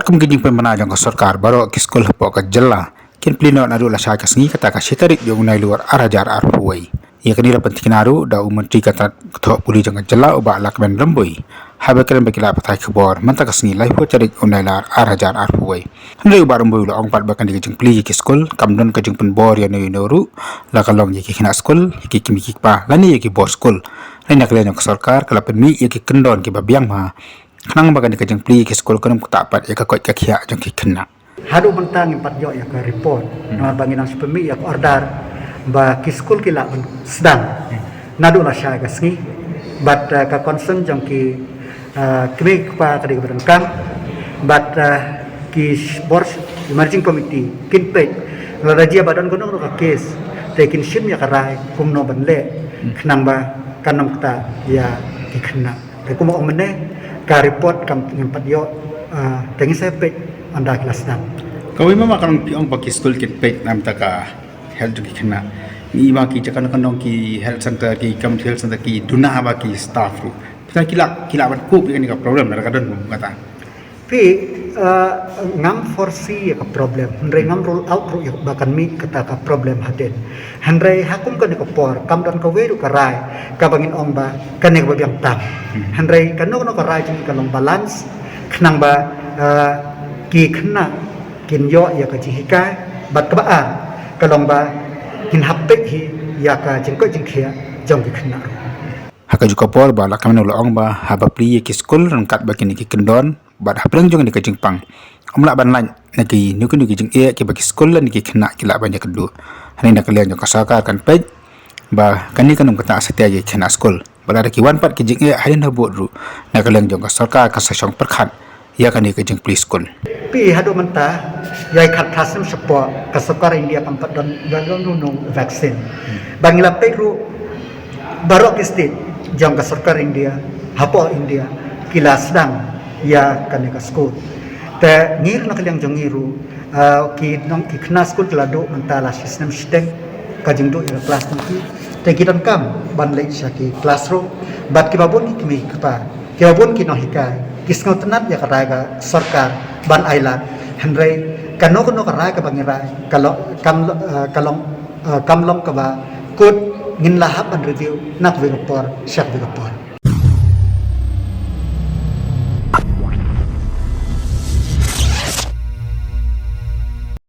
Hakum gijing pemana jang ka sarkar baro ki skol hapo ka jalla kin plino na ru la sha ka sngi kata ka shitarik jong nai luar arajar arpuai ya kanira penting naru da umantri kata tho puli jang ka jalla uba lak ben ramboi habe keren bekila patai khbor manta ka sngi lai po charik unai lar arajar arpuai handai uba ramboi lo ong pat bakan gijing pli ki skol kamdon ka jing pen bor ya nei noru la kalong ye ki khina skol ki kimi ki pa lani ye ki bor skol lain nak ka sarkar kala pen mi ye ki kendon ki babiang ma Kenang bagan di kajang pli ke sekolah kenam kutapat ya kakoi kakia jang ki kena. Hadu mentang empat yo ya ke report. Nah bangin ang sepemi ya ke order ba ki skul ki la sedang. Nadu la sya ka sngi. But ka concern jang ki kemi pa kadi keberan kam. But ki board emerging committee kin pe la rajia badan gunung ka case. Tekin sim ya karai kumno banle. Kenang ba kanam kata ya ki kena. Ku mo omene ka report kam empat yo tengi sepek anda kelas 6. Kau memang makan piong bagi sekolah kit pek nam taka health ki kena. Ni ma ki jakan kanong ki health center ki community health center ki duna bagi staff ru. Kita kila ban ku ni ka problem dar kadon kata. Pi ngam foresee ka problem. Hendrai ngam roll out ru bahkan mi kata ka problem haden. Hendrai hakum ka ni ka por kam dan ka weru ka rai ka bangin ong ba kan ni ka biang tam. Hendrai kanu ka rai jing ka long balance kenang ba ki kena kin yo ya ka jihika bat ka ba kalong ba kin happek hi ya ka jingko jingkhia jong ki kena. Haka juga por ba la kamno lo ong ba haba pli ki skol rangkat bagi ni ki kendon bad haprang jong ni ka jingpang. Omla ban lan naki nuku jing e ki bagi skol lan ki kena ki la banyak kedu. Hani nak kalian jong kasakar kan pej ba kani kanum kata setia ye kena skol. Berada ki wan pat ki jing e hain habut ru. Nak kalian jong kasakar ka sasong perkhat ya kan ni ka jing pli skol. Pi hadu menta yai khat thasem support ka sokar India kampat dan nunung vaksin. Bangila peru barok state jong ka sokar India hapo India kila sedang ya kan ka school. Te ngir nak yang jong ngiru ki nong ki kena school kelado mentala sistem sistem ka jing do ila kelas ngi te kidan kam ban lek syaki classroom bat ki babon ki mi kapa ki babon ki no hikai kisngo tenat ya karaga sarkar ban ailat hendrai kano karai ka bangirai kalau kamlong ka ba kut ngin lahap an review nak vegapor syak vegapor